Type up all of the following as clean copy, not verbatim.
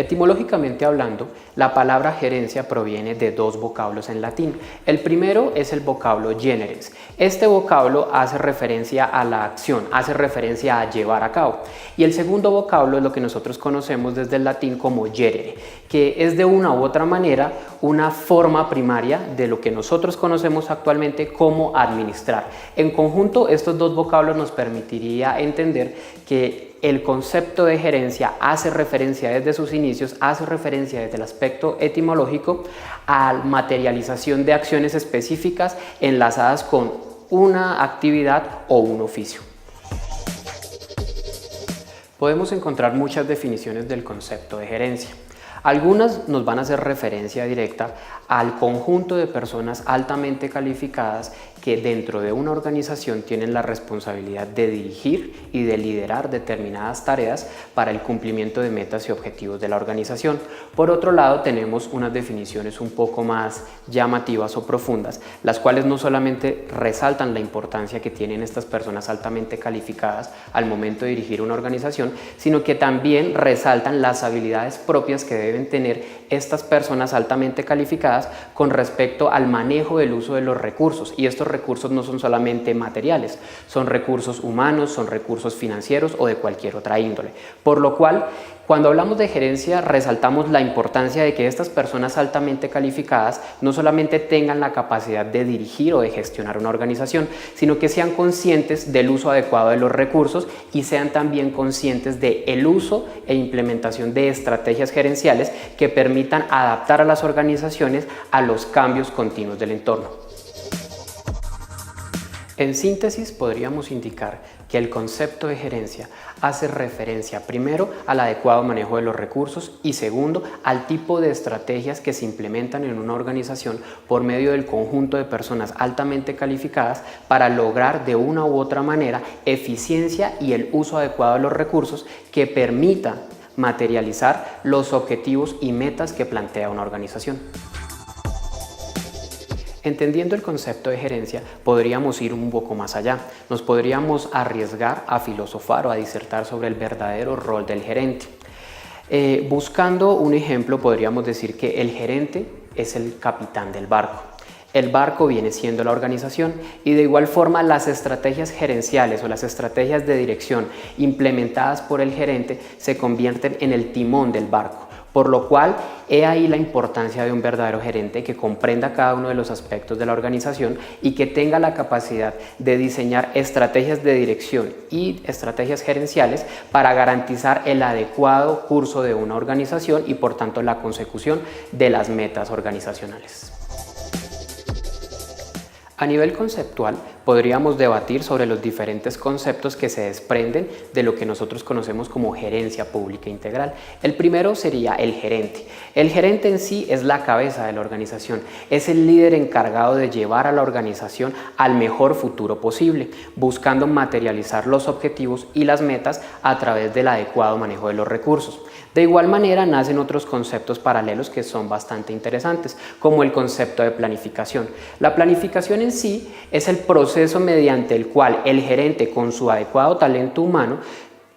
Etimológicamente hablando, la palabra gerencia proviene de dos vocablos en latín. El primero es el vocablo generes. Este vocablo hace referencia a la acción, hace referencia a llevar a cabo. Y el segundo vocablo es lo que nosotros conocemos desde el latín como gerere, que es de una u otra manera una forma primaria de lo que nosotros conocemos actualmente como administrar. En conjunto, estos dos vocablos nos permitiría entender que el concepto de gerencia hace referencia desde sus inicios, hace referencia desde el aspecto etimológico a la materialización de acciones específicas enlazadas con una actividad o un oficio. Podemos encontrar muchas definiciones del concepto de gerencia. Algunas nos van a hacer referencia directa al conjunto de personas altamente calificadas que dentro de una organización tienen la responsabilidad de dirigir y de liderar determinadas tareas para el cumplimiento de metas y objetivos de la organización. Por otro lado, tenemos unas definiciones un poco más llamativas o profundas, las cuales no solamente resaltan la importancia que tienen estas personas altamente calificadas al momento de dirigir una organización, sino que también resaltan las habilidades propias que deben tener estas personas altamente calificadas con respecto al manejo del uso de los recursos. Y estos recursos no son solamente materiales, son recursos humanos, son recursos financieros o de cualquier otra índole. Por lo cual, cuando hablamos de gerencia, resaltamos la importancia de que estas personas altamente calificadas no solamente tengan la capacidad de dirigir o de gestionar una organización, sino que sean conscientes del uso adecuado de los recursos y sean también conscientes del uso e implementación de estrategias gerenciales que permitan adaptar a las organizaciones a los cambios continuos del entorno. En síntesis, podríamos indicar que el concepto de gerencia hace referencia primero al adecuado manejo de los recursos y segundo al tipo de estrategias que se implementan en una organización por medio del conjunto de personas altamente calificadas para lograr de una u otra manera eficiencia y el uso adecuado de los recursos que permita materializar los objetivos y metas que plantea una organización. Entendiendo el concepto de gerencia, podríamos ir un poco más allá. Nos podríamos arriesgar a filosofar o a disertar sobre el verdadero rol del gerente. Buscando un ejemplo, podríamos decir que el gerente es el capitán del barco. El barco viene siendo la organización y de igual forma las estrategias gerenciales o las estrategias de dirección implementadas por el gerente se convierten en el timón del barco. Por lo cual, he ahí la importancia de un verdadero gerente que comprenda cada uno de los aspectos de la organización y que tenga la capacidad de diseñar estrategias de dirección y estrategias gerenciales para garantizar el adecuado curso de una organización y por tanto la consecución de las metas organizacionales. A nivel conceptual, podríamos debatir sobre los diferentes conceptos que se desprenden de lo que nosotros conocemos como gerencia pública integral. El primero sería el gerente. El gerente en sí es la cabeza de la organización, es el líder encargado de llevar a la organización al mejor futuro posible, buscando materializar los objetivos y las metas a través del adecuado manejo de los recursos. De igual manera nacen otros conceptos paralelos que son bastante interesantes, como el concepto de planificación. La planificación en sí es el proceso mediante el cual el gerente, con su adecuado talento humano,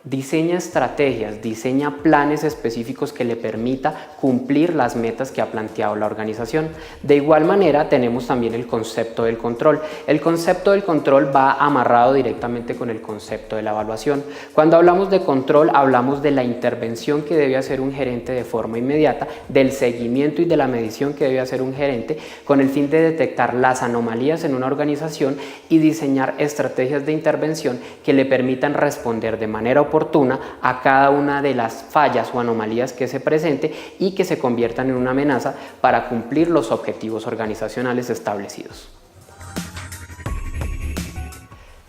diseña estrategias, diseña planes específicos que le permita cumplir las metas que ha planteado la organización. De igual manera tenemos también el concepto del control. El concepto del control va amarrado directamente con el concepto de la evaluación. Cuando hablamos de control hablamos de la intervención que debe hacer un gerente de forma inmediata, del seguimiento y de la medición que debe hacer un gerente con el fin de detectar las anomalías en una organización y diseñar estrategias de intervención que le permitan responder de manera oportuna a cada una de las fallas o anomalías que se presente y que se conviertan en una amenaza para cumplir los objetivos organizacionales establecidos.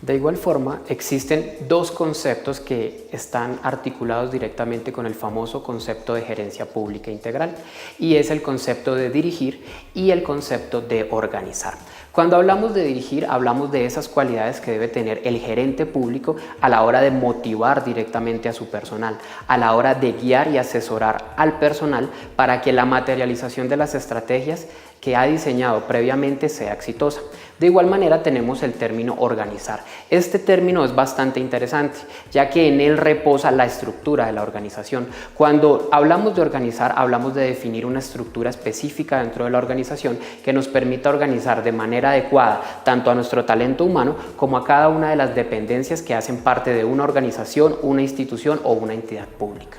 De igual forma, existen dos conceptos que están articulados directamente con el famoso concepto de gerencia pública integral y es el concepto de dirigir y el concepto de organizar. Cuando hablamos de dirigir, hablamos de esas cualidades que debe tener el gerente público a la hora de motivar directamente a su personal, a la hora de guiar y asesorar al personal para que la materialización de las estrategias que ha diseñado previamente sea exitosa. De igual manera tenemos el término organizar. Este término es bastante interesante, ya que en él reposa la estructura de la organización. Cuando hablamos de organizar, hablamos de definir una estructura específica dentro de la organización que nos permita organizar de manera adecuada tanto a nuestro talento humano como a cada una de las dependencias que hacen parte de una organización, una institución o una entidad pública.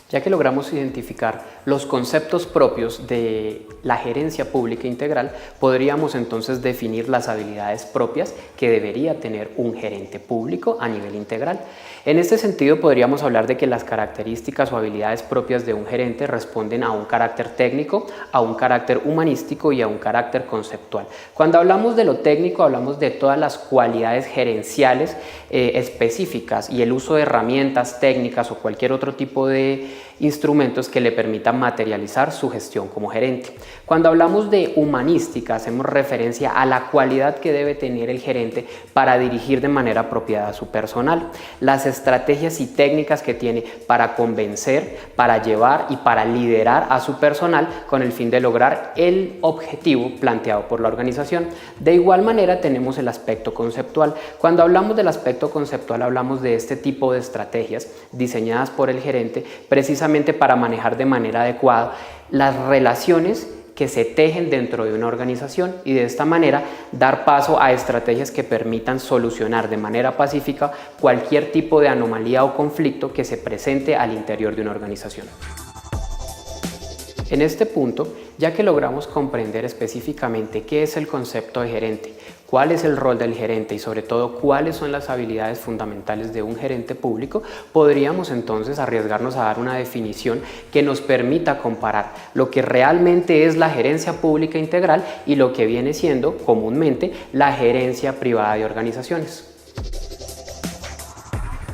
Ya que logramos identificar los conceptos propios de la gerencia pública integral, podríamos entonces definir las habilidades propias que debería tener un gerente público a nivel integral. En este sentido, podríamos hablar de que las características o habilidades propias de un gerente responden a un carácter técnico, a un carácter humanístico y a un carácter conceptual. Cuando hablamos de lo técnico, hablamos de todas las cualidades gerenciales específicas y el uso de herramientas técnicas o cualquier otro tipo de instrumentos que le permitan materializar su gestión como gerente. Cuando hablamos de humanística, hacemos referencia a la cualidad que debe tener el gerente para dirigir de manera apropiada a su personal, las estrategias y técnicas que tiene para convencer, para llevar y para liderar a su personal con el fin de lograr el objetivo planteado por la organización. De igual manera tenemos el aspecto conceptual. Cuando hablamos del aspecto conceptual, hablamos de este tipo de estrategias diseñadas por el gerente precisamente para manejar de manera adecuada las relaciones que se tejen dentro de una organización y de esta manera dar paso a estrategias que permitan solucionar de manera pacífica cualquier tipo de anomalía o conflicto que se presente al interior de una organización. En este punto, ya que logramos comprender específicamente qué es el concepto de gerente, cuál es el rol del gerente y sobre todo cuáles son las habilidades fundamentales de un gerente público, podríamos entonces arriesgarnos a dar una definición que nos permita comparar lo que realmente es la gerencia pública integral y lo que viene siendo comúnmente la gerencia privada de organizaciones.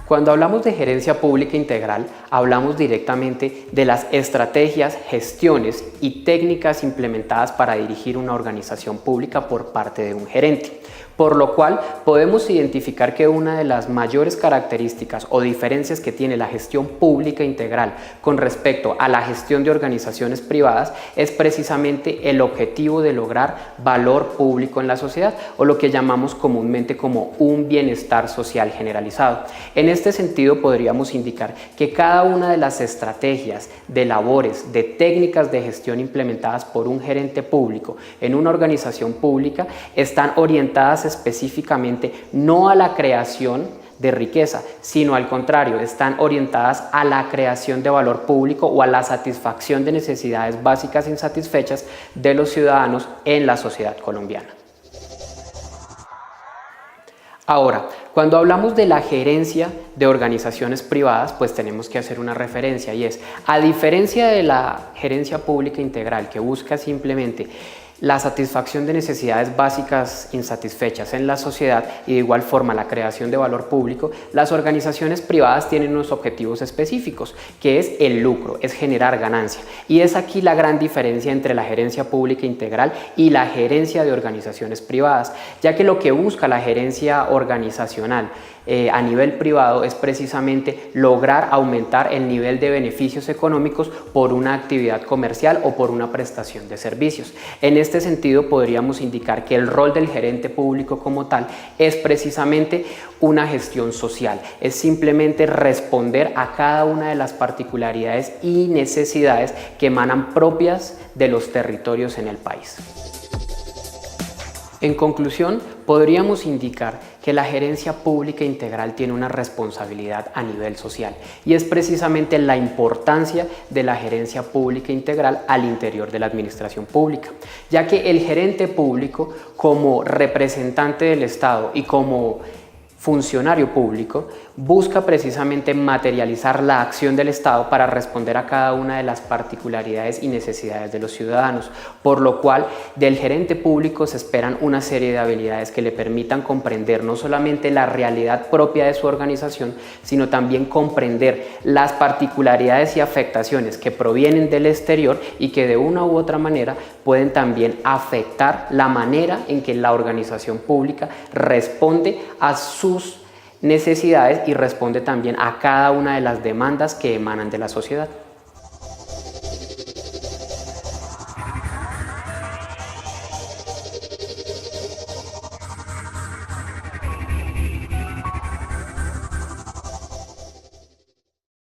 Cuando hablamos de gerencia pública integral, hablamos directamente de las estrategias, gestiones y técnicas implementadas para dirigir una organización pública por parte de un gerente. Por lo cual podemos identificar que una de las mayores características o diferencias que tiene la gestión pública integral con respecto a la gestión de organizaciones privadas es precisamente el objetivo de lograr valor público en la sociedad o lo que llamamos comúnmente como un bienestar social generalizado. En este sentido podríamos indicar que cada una de las estrategias, de labores, de técnicas de gestión implementadas por un gerente público en una organización pública están orientadas específicamente no a la creación de riqueza, sino al contrario, están orientadas a la creación de valor público o a la satisfacción de necesidades básicas insatisfechas de los ciudadanos en la sociedad colombiana. Ahora, cuando hablamos de la gerencia de organizaciones privadas, pues tenemos que hacer una referencia y es, a diferencia de la gerencia pública integral que busca simplemente la satisfacción de necesidades básicas insatisfechas en la sociedad y de igual forma la creación de valor público, las organizaciones privadas tienen unos objetivos específicos, que es el lucro, es generar ganancia. Y es aquí la gran diferencia entre la gerencia pública integral y la gerencia de organizaciones privadas, ya que lo que busca la gerencia organizacional a nivel privado es precisamente lograr aumentar el nivel de beneficios económicos por una actividad comercial o por una prestación de servicios. En este sentido podríamos indicar que el rol del gerente público como tal es precisamente una gestión social, es simplemente responder a cada una de las particularidades y necesidades que emanan propias de los territorios en el país. En conclusión, podríamos indicar que la gerencia pública integral tiene una responsabilidad a nivel social y es precisamente la importancia de la gerencia pública integral al interior de la administración pública, ya que el gerente público como representante del Estado y como funcionario público busca precisamente materializar la acción del Estado para responder a cada una de las particularidades y necesidades de los ciudadanos, por lo cual del gerente público se esperan una serie de habilidades que le permitan comprender no solamente la realidad propia de su organización, sino también comprender las particularidades y afectaciones que provienen del exterior y que de una u otra manera pueden también afectar la manera en que la organización pública responde a sus necesidades y responde también a cada una de las demandas que emanan de la sociedad.